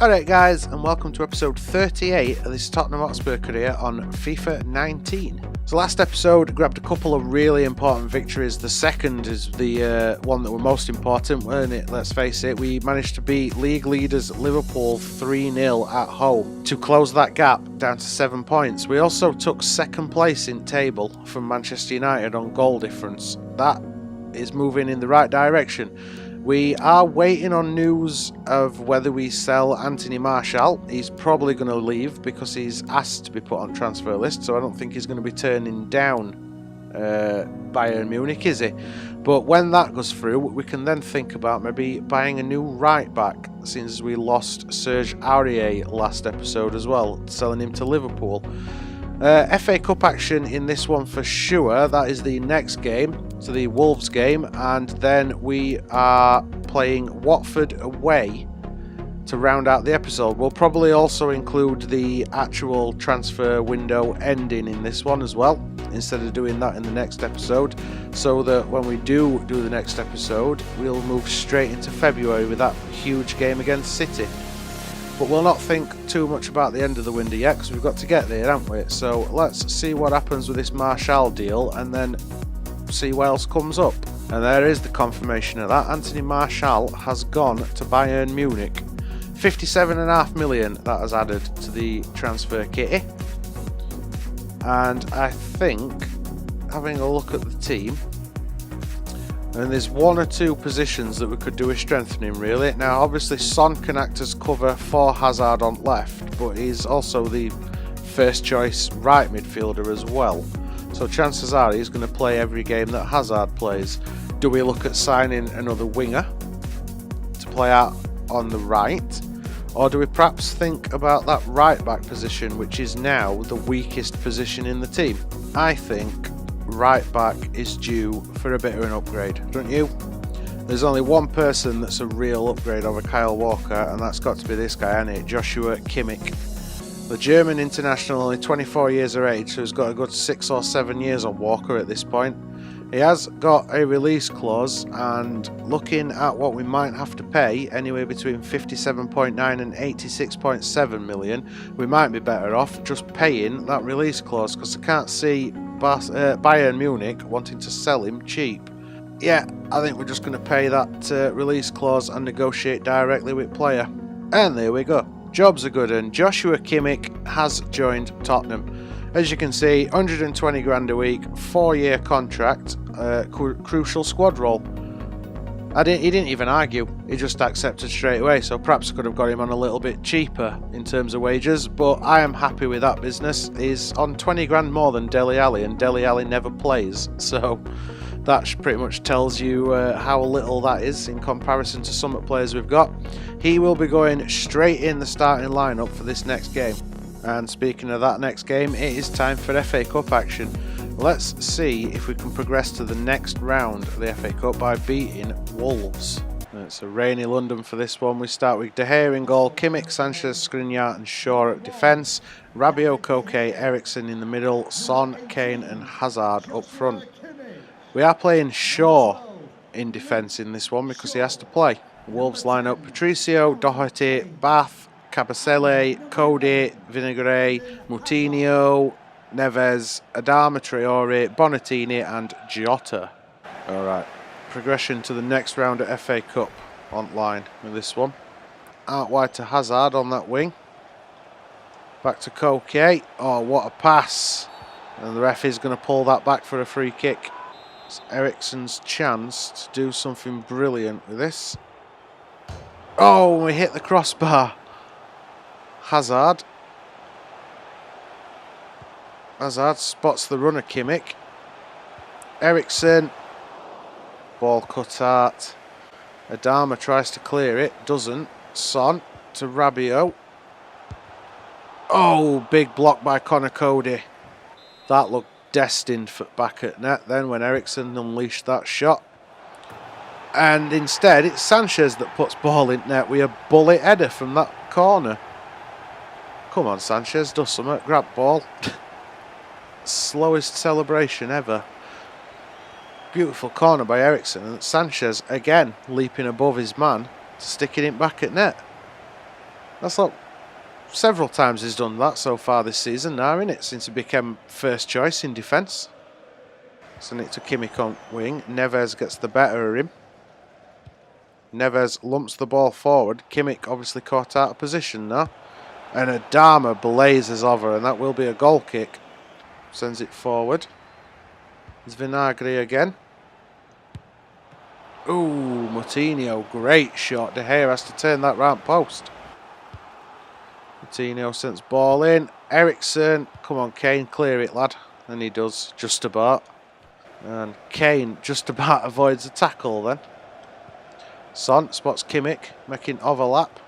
Alright guys, and welcome to episode 38 of this Tottenham Hotspur career on FIFA 19. So last episode grabbed a couple of really important victories. The second is the one that were most important, weren't it? Let's face it, we managed to beat league leaders Liverpool 3-0 at home to close that gap down to 7 points. We also took second place in table from Manchester United on goal difference. That is moving in the right direction. We are waiting on news of whether we sell Anthony Martial. He's probably going to leave because he's asked to be put on transfer list, so I don't think he's going to be turning down Bayern Munich, is he? But when that goes through, we can then think about maybe buying a new right back, since we lost Serge Aurier last episode as well, selling him to Liverpool. FA Cup action in this one for sure. That is the next game, so the Wolves game, and then we are playing Watford away to round out the episode. We'll probably also include the actual transfer window ending in this one as well, instead of doing that in the next episode, so that when we do the next episode, we'll move straight into February with that huge game against City. But we'll not think too much about the end of the window yet, because we've got to get there, haven't we? So let's see what happens with this Martial deal and then see what else comes up. And there is the confirmation of that. Anthony Martial has gone to Bayern Munich. 57.5 million that has added to the transfer kitty. And I think, having a look at the team, and there's one or two positions that we could do with strengthening, really. Now, obviously, Son can act as cover for Hazard on left, but he's also the first choice right midfielder as well. So chances are he's going to play every game that Hazard plays. Do we look at signing another winger to play out on the right? Or do we perhaps think about that right back position, which is now the weakest position in the team? I think right back is due for a bit of an upgrade, don't you? There's only one person that's a real upgrade over Kyle Walker, and that's got to be this guy, hasn't it? Joshua Kimmich. The German international, only 24 years of age, who's got a good 6 or 7 years on Walker at this point. He has got a release clause, and looking at what we might have to pay, anywhere between 57.9 and 86.7 million, we might be better off just paying that release clause, because I can't see Bayern Munich wanting to sell him cheap. Yeah, I think we're just going to pay that release clause and negotiate directly with player. And there we go. Jobs are good, and Joshua Kimmich has joined Tottenham. As you can see, 120 grand a week, 4-year contract, crucial squad role. He didn't even argue, he just accepted straight away, so perhaps I could have got him on a little bit cheaper in terms of wages, but I am happy with that business. He's on 20 grand more than Dele Alli, and Dele Alli never plays, so that pretty much tells you how little that is in comparison to some of the players we've got. He will be going straight in the starting lineup for this next game. And speaking of that next game, it is time for FA Cup action. Let's see if we can progress to the next round of the FA Cup by beating Wolves. It's a rainy London for this one. We start with De Gea in goal, Kimmich, Sanchez, Skriniar and Shaw at defence, Rabiot, Koke, Eriksen in the middle, Son, Kane and Hazard up front. We are playing Shaw in defence in this one because he has to play. Wolves line up Patricio, Doherty, Bath, Kabasele, Cody, Vinagre, Moutinho, Neves, Adama Traore, Bonatini and Jota. Alright, progression to the next round at FA Cup online with this one. Out wide to Hazard on that wing. Back to Koke. Oh, what a pass. And the ref is going to pull that back for a free kick. It's Eriksen's chance to do something brilliant with this. Oh, we hit the crossbar. Hazard spots the runner Kimmich. Eriksen. Ball cut out. Adama tries to clear it. Doesn't. Son to Rabiot. Oh, big block by Connor Cody. That looked destined for back at net then when Eriksen unleashed that shot. And instead, it's Sanchez that puts ball in net with a bullet header from that corner. Come on, Sanchez, do something. Grab ball. Slowest celebration ever. Beautiful corner by Eriksen. And Sanchez, again, leaping above his man, sticking it back at net. That's like several times he's done that so far this season now, isn't it? Since he became first choice in defence. Send it to Kimmich on wing. Neves gets the better of him. Neves lumps the ball forward. Kimmich obviously caught out of position now. And Adama blazes over, and that will be a goal kick. Sends it forward. It's Vinagre again. Ooh, Moutinho, great shot. De Gea has to turn that round post. Moutinho sends ball in. Eriksen, come on Kane, clear it lad. And he does, just about. And Kane just about avoids a tackle then. Son spots Kimmich, making overlap.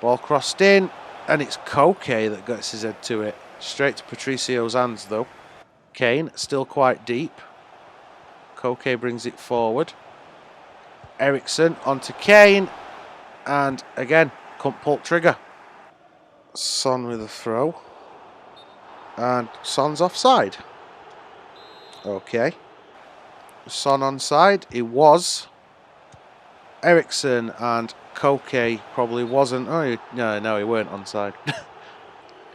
Ball crossed in, and it's Koke that gets his head to it. Straight to Patricio's hands though. Kane, still quite deep. Koke brings it forward. Eriksen onto Kane. And again, can't pull trigger. Son with a throw. And Son's offside. Okay. Son onside. He was. Eriksen and Koke probably wasn't. Oh, no, he weren't onside.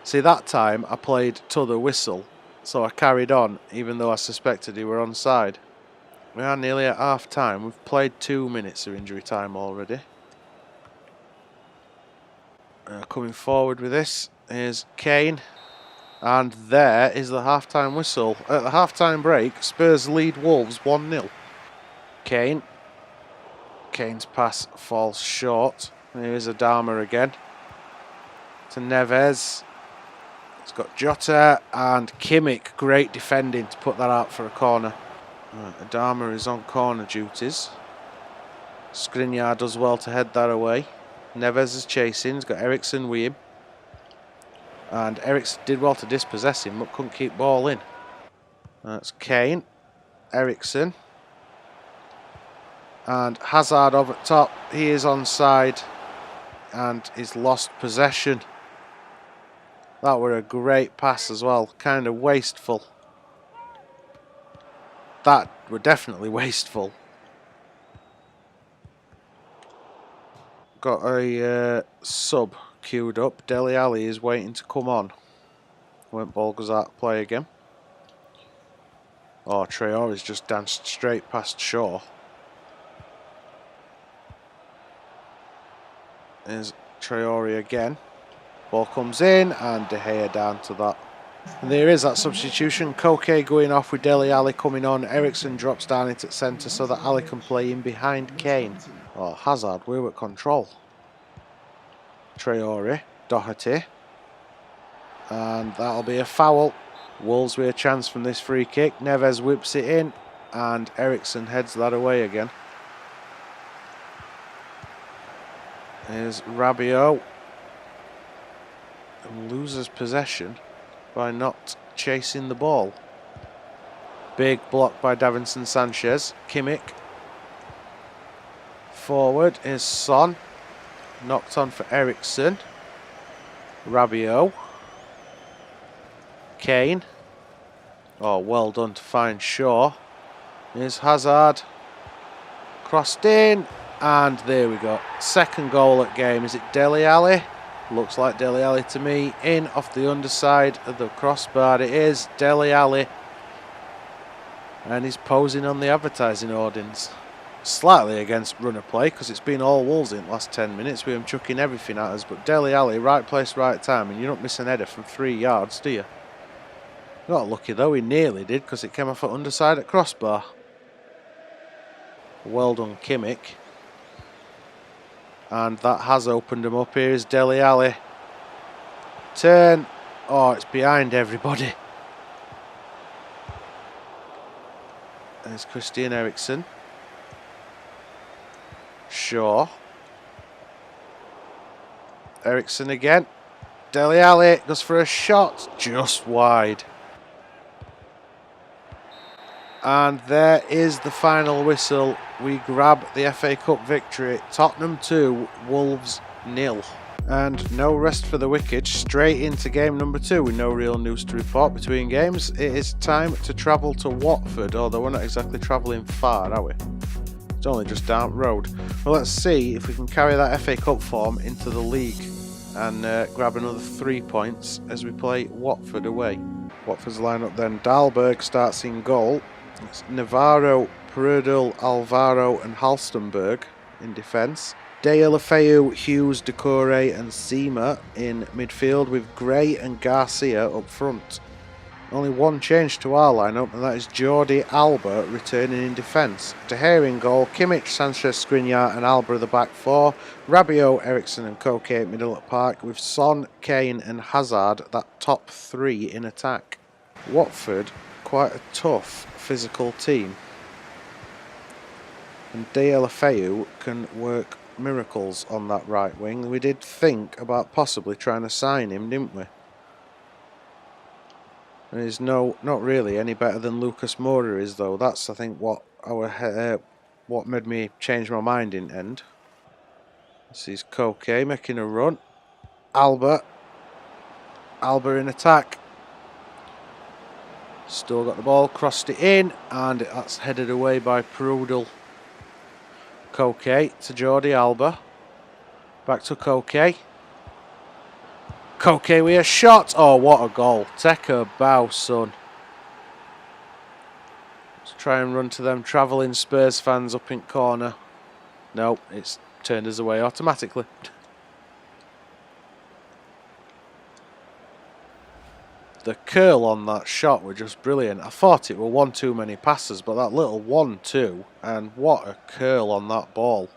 See, that time I played to the whistle. So I carried on, even though I suspected he were onside. We are nearly at half time. We've played 2 minutes of injury time already. Coming forward with this is Kane. And there is the half-time whistle. At the half-time break, Spurs lead Wolves 1-0. Kane. Kane's pass falls short. Here's Adama again. To Neves. It's got Jota and Kimmich. Great defending to put that out for a corner. Adama is on corner duties. Skriniar does well to head that away. Neves is chasing. He's got Eriksen with him. And Eriksen did well to dispossess him, but couldn't keep ball in. That's Kane. Eriksen. And Hazard over at top. He is onside. And he's lost possession. That were a great pass as well. Kind of wasteful. That were definitely wasteful. Got a sub queued up. Dele Alli is waiting to come on. When ball goes out of play again. Oh, Traore's just danced straight past Shaw. There's Traore again. Ball comes in and De Gea down to that. And there is that substitution. Koke going off with Dele Alli coming on. Eriksen drops down into centre so that Ali can play in behind Kane. Oh, Hazard, we're at control. Traore, Doherty. And that'll be a foul. Wolves with a chance from this free kick. Neves whips it in. And Eriksen heads that away again. Here's Rabiot. And loses possession by not chasing the ball. Big block by Davinson Sanchez. Kimmich. Forward is Son. Knocked on for Eriksen. Rabiot. Kane. Oh, well done to find Shaw. Here's Hazard. Crossed in. And there we go. Second goal at game. Is it Dele Alli? Looks like Dele Alli to me. In off the underside of the crossbar. It is Dele Alli. And he's posing on the advertising hoardings. Slightly against runner play because it's been all Wolves in the last 10 minutes with him chucking everything at us. But Dele Alli, right place, right time. And you don't miss an header from 3 yards, do you? Got lucky though, he nearly did because it came off at underside at crossbar. Well done, Kimmich. And that has opened him up. Here is Dele Alli. Turn. Oh, it's behind everybody. There's Christian Eriksen. Shaw. Eriksen again. Dele Alli goes for a shot. Just wide. And there is the final whistle. We grab the FA Cup victory. Tottenham 2, Wolves 0. And no rest for the wicked. Straight into game number 2 with no real news to report between games. It is time to travel to Watford, although we're not exactly travelling far, are we? It's only just down the road. Well, let's see if we can carry that FA Cup form into the league and grab another 3 points as we play Watford away. Watford's lineup then. Dahlberg starts in goal. It's Navarro, Prudel, Alvaro and Halstenberg in defence. Deulofeu, Hughes, Decore and Zima in midfield with Gray and Garcia up front. Only one change to our lineup, and that is Jordi Alba returning in defence. De Gea in goal, Kimmich, Sanchez, Skriniar and Alba at the back four. Rabiot, Eriksson and Koke at middle at park with Son, Kane and Hazard, that top three in attack. Watford, quite a tough physical team. And Deulofeu can work miracles on that right wing. We did think about possibly trying to sign him, didn't we? And he's not really any better than Lucas Moura is, though. That's, I think, what made me change my mind in end. This is Koke making a run. Alba in attack. Still got the ball, crossed it in, and that's headed away by Prudel. Koke to Jordi Alba. Back to Koke. Koke with a shot. Oh, what a goal. Take a bow, son. Let's try and run to them travelling Spurs fans up in corner. No, it's turned us away automatically. The curl on that shot were just brilliant. I thought it were one too many passes, but that little 1-2, and what a curl on that ball.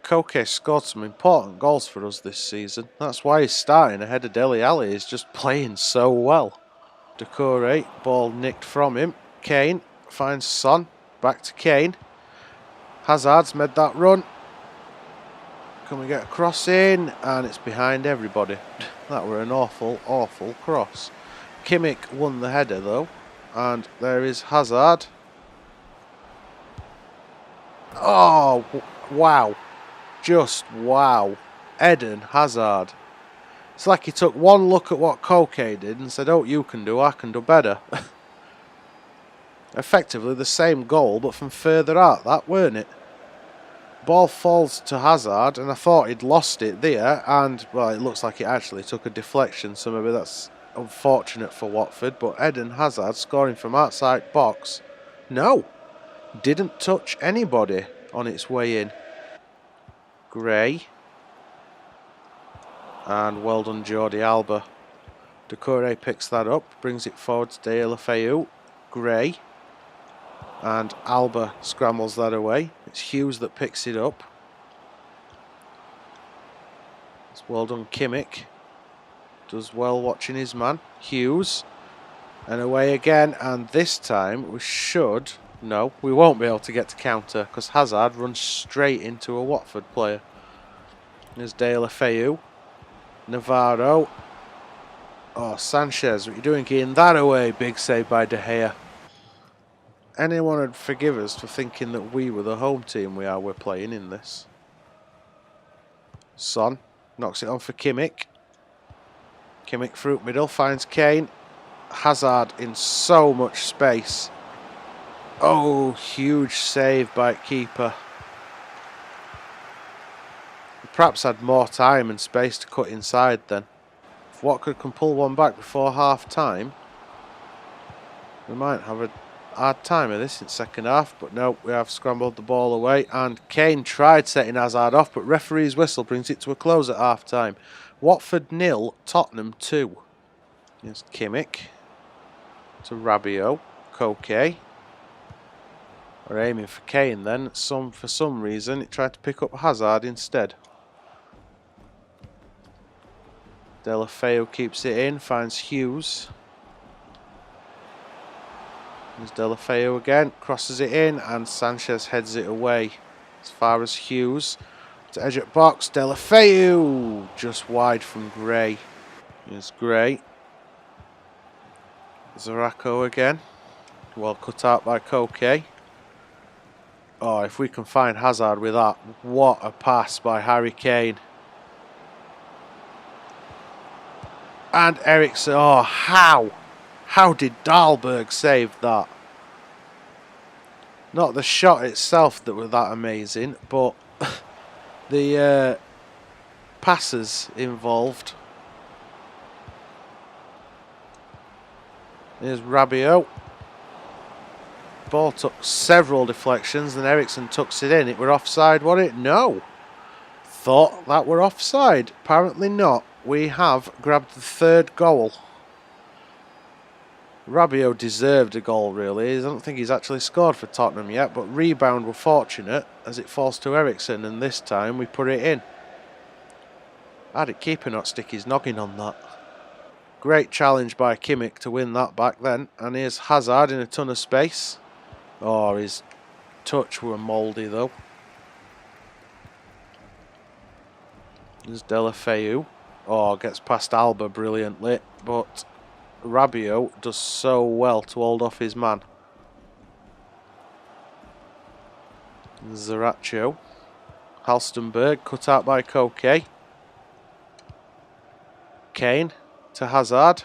Koke scored some important goals for us this season. That's why he's starting ahead of Dele Alli. He's just playing so well. Decore, ball nicked from him. Kane finds Son. Back to Kane. Hazard's made that run. Can we get a cross in? And it's behind everybody. That were an awful, awful cross. Kimmich won the header though. And there is Hazard. Oh, wow. Just wow. Eden Hazard. It's like he took one look at what Koke did and said, oh, you can do, I can do better. Effectively the same goal, but from further out, that weren't it? Ball falls to Hazard, and I thought he'd lost it there, and, well, it looks like it actually took a deflection, so maybe that's unfortunate for Watford, but Eden Hazard scoring from outside box. No, didn't touch anybody on its way in. Gray. And well done, Jordi Alba. Decore picks that up, brings it forward to Deulofeu. Gray. And Alba scrambles that away. It's Hughes that picks it up. It's well done, Kimmich. Does well watching his man. Hughes. And away again, and this time we should... No, we won't be able to get to counter because Hazard runs straight into a Watford player. There's Deulofeu. Navarro. Oh, Sanchez, what are you doing getting that away? Big save by De Gea. Anyone would forgive us for thinking that we were the home team we're playing in this. Son knocks it on for Kimmich. Kimmich through middle, finds Kane. Hazard in so much space. Oh, huge save by keeper. Perhaps had more time and space to cut inside then. If Watford can pull one back before half time, we might have a hard time of this in second half, but no, we have scrambled the ball away, and Kane tried setting Hazard off, but referee's whistle brings it to a close at half time. Watford 0, Tottenham 2. Here's Kimmich to Rabiot. Koke. We're aiming for Kane then. For some reason, it tried to pick up Hazard instead. Deulofeu keeps it in, finds Hughes. There's Deulofeu again, crosses it in, and Sanchez heads it away as far as Hughes. To edge at box, Deulofeu just wide from Gray. Here's Gray. Zarako again. Well cut out by Koke. Oh, if we can find Hazard with that, what a pass by Harry Kane. And Eriksson, oh, how? How did Dahlberg save that? Not the shot itself that were that amazing, but the passes involved. Here's Rabiot. Ball took several deflections, and Ericsson tucks it in. It were offside, was it? No. Thought that were offside. Apparently not. We have grabbed the third goal. Rabiot deserved a goal, really. I don't think he's actually scored for Tottenham yet, but rebound were fortunate as it falls to Ericsson, and this time we put it in. How did keeper not stick his noggin on that? Great challenge by Kimmich to win that back then, and here's Hazard in a ton of space. Oh, his touch were mouldy though. There's Delafeu. Oh, gets past Alba brilliantly, but Rabiot does so well to hold off his man. Zarracho. Halstenberg cut out by Koke. Kane to Hazard.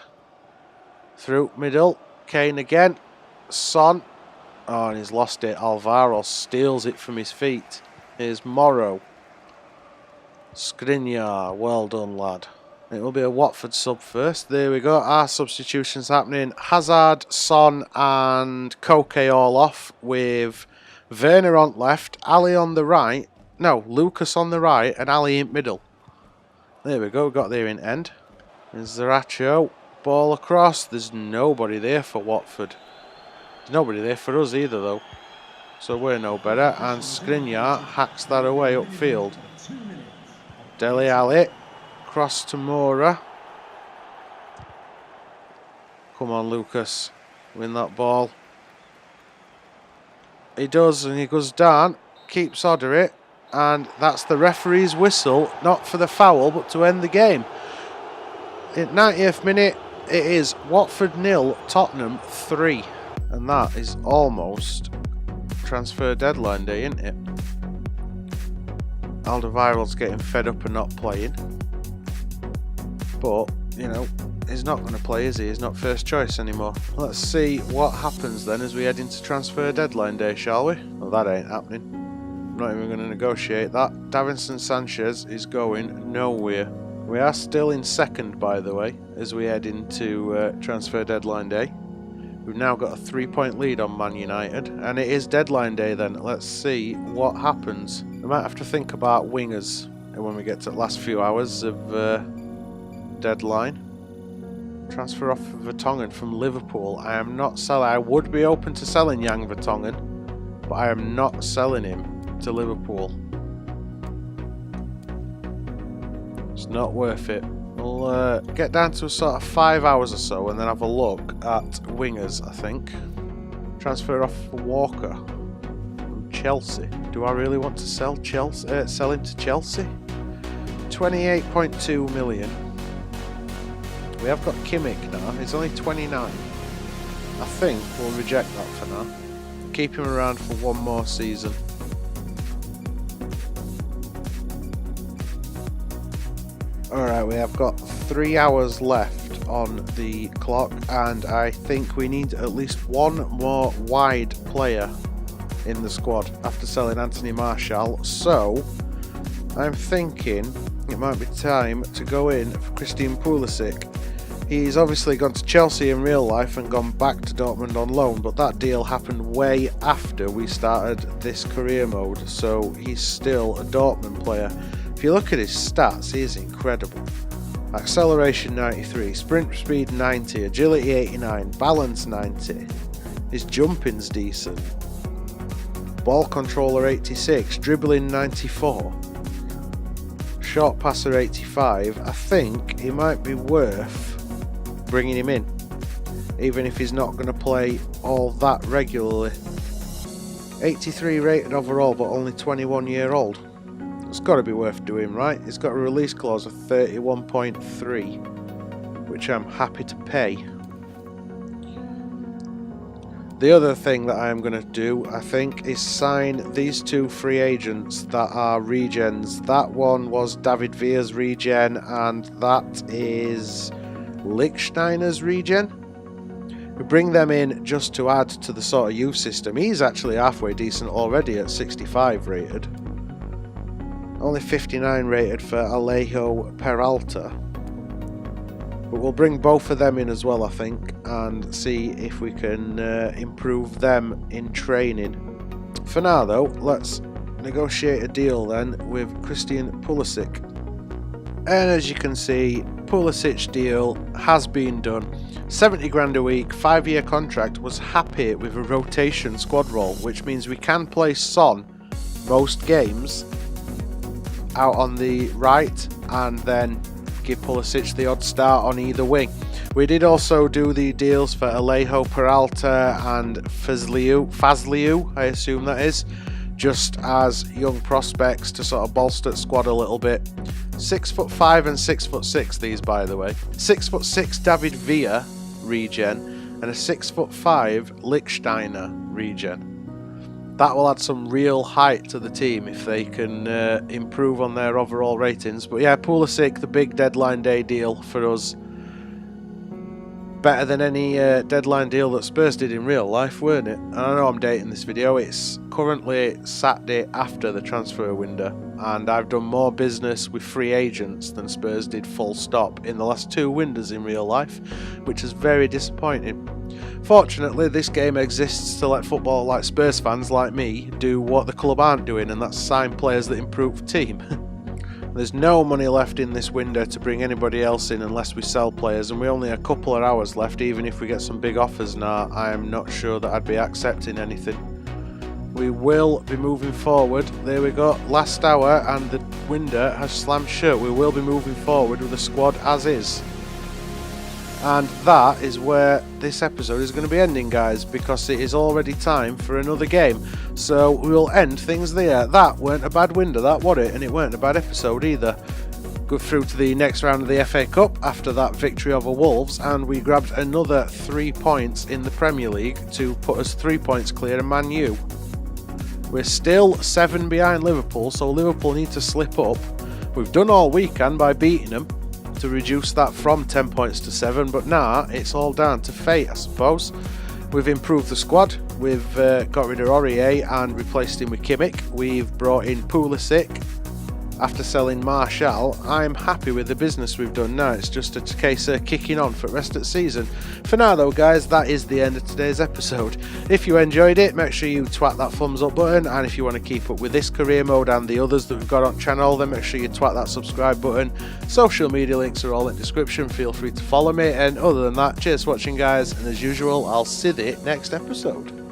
Through middle. Kane again. Son. Oh, and he's lost it. Alvaro steals it from his feet. Here's Morrow. Skriniar. Well done, lad. It will be a Watford sub first. There we go. Our substitutions happening. Hazard, Son and Koke all off with Werner on left, Ali on the right. No, Lucas on the right and Ali in middle. There we go. We got there in end. There's Zarracho. Ball across. There's nobody there for Watford. There's nobody there for us either though. So we're no better. And Skriniar hacks that away upfield. Dele Alli. Cross to Moura. Come on, Lucas. Win that ball. He does, and he goes down. Keeps order it. And that's the referee's whistle. Not for the foul, but to end the game. In 90th minute, it is Watford 0, Tottenham 3. And that is almost transfer deadline day, isn't it? Alderweireld's getting fed up and not playing. But, you know, he's not going to play, is he? He's not first choice anymore. Let's see what happens then as we head into transfer deadline day, shall we? Well, that ain't happening. I'm not even going to negotiate that. Davinson Sanchez is going nowhere. We are still in second, by the way, as we head into transfer deadline day. We've now got a 3-point lead on Man United, and it is deadline day then. Let's see what happens. We might have to think about wingers when we get to the last few hours of deadline. Transfer off Vertonghen from Liverpool. I am not selling. I would be open to selling Jan Vertonghen, but I am not selling him to Liverpool. It's not worth it. We'll get down to sort of 5 hours or so and then have a look at wingers, I think. Transfer off for Walker from Chelsea. Do I really want to sell sell him to Chelsea? 28.2 million. We have got Kimmich now. He's only 29. I think we'll reject that for now. Keep him around for one more season. Alright, we have got 3 hours left on the clock, and I think we need at least one more wide player in the squad after selling Anthony Martial. So, I'm thinking it might be time to go in for Christian Pulisic. He's obviously gone to Chelsea in real life and gone back to Dortmund on loan, but that deal happened way after we started this career mode, so he's still a Dortmund player. If you look at his stats, he is incredible. Acceleration 93, sprint speed 90, agility 89, balance 90. His jumping's decent. Ball controller 86, dribbling 94. Short passer 85. I think he might be worth bringing him in, even if he's not going to play all that regularly. 83 rated overall, but only 21 year old. It's got to be worth doing, right? He's got a release clause of 31.3, which I'm happy to pay. The other thing that I am going to do, I think, is sign these two free agents that are regens. That one was David Villa's regen, and that is Lichtsteiner's regen. We bring them in just to add to the sort of youth system. He's actually halfway decent already at 65 rated. Only 59 rated for Alejo Peralta. But we'll bring both of them in as well, I think, and see if we can improve them in training. For now, though, let's negotiate a deal then with Christian Pulisic. And as you can see, Pulisic deal has been done. 70 grand a week, 5-year contract, was happy with a rotation squad role, which means we can play Son most games out on the right and then give Pulisic the odd start on either wing. We did also do the deals for Alejo Peralta and Fazliu, I assume that is, just as young prospects to sort of bolster the squad a little bit. 6'5" and 6'6", these by the way. 6'6" David Villa regen and a 6'5" Lichtsteiner regen. That will add some real height to the team if they can improve on their overall ratings. But yeah, Pulisic, the big deadline day deal for us. Better than any deadline deal that Spurs did in real life, weren't it? And I know I'm dating this video. It's currently Saturday after the transfer window. And I've done more business with free agents than Spurs did full stop in the last 2 windows in real life, which is very disappointing. Fortunately, this game exists to let football like Spurs fans like me do what the club aren't doing, and that's sign players that improve the team. There's no money left in this window to bring anybody else in unless we sell players, and we only have a couple of hours left. Even if we get some big offers now, I am not sure that I'd be accepting anything. We will be moving forward. There we go, last hour and the window has slammed shut. We will be moving forward with the squad as is. And that is where this episode is going to be ending, guys, because it is already time for another game. So we will end things there. That weren't a bad window, that was it, and it weren't a bad episode either. Go through to the next round of the FA Cup after that victory over Wolves, and we grabbed another 3 points in the Premier League to put us 3 points clear of Man U. We're still 7 behind Liverpool, so Liverpool need to slip up. We've done all we can by beating them to reduce that from 10 points to 7, but now it's all down to fate, I suppose. We've improved the squad. We've got rid of Aurier and replaced him with Kimmich. We've brought in Pulisic after selling Martial. I'm happy with the business we've done now. It's just a case of kicking on for the rest of the season. For now though, guys, that is the end of today's episode. If you enjoyed it, make sure you twat that thumbs up button, and if you want to keep up with this career mode and the others that we've got on channel, then make sure you twat that subscribe button. Social media links are all in the description. Feel free to follow me, and other than that, cheers for watching, guys, and as usual, I'll see you next episode.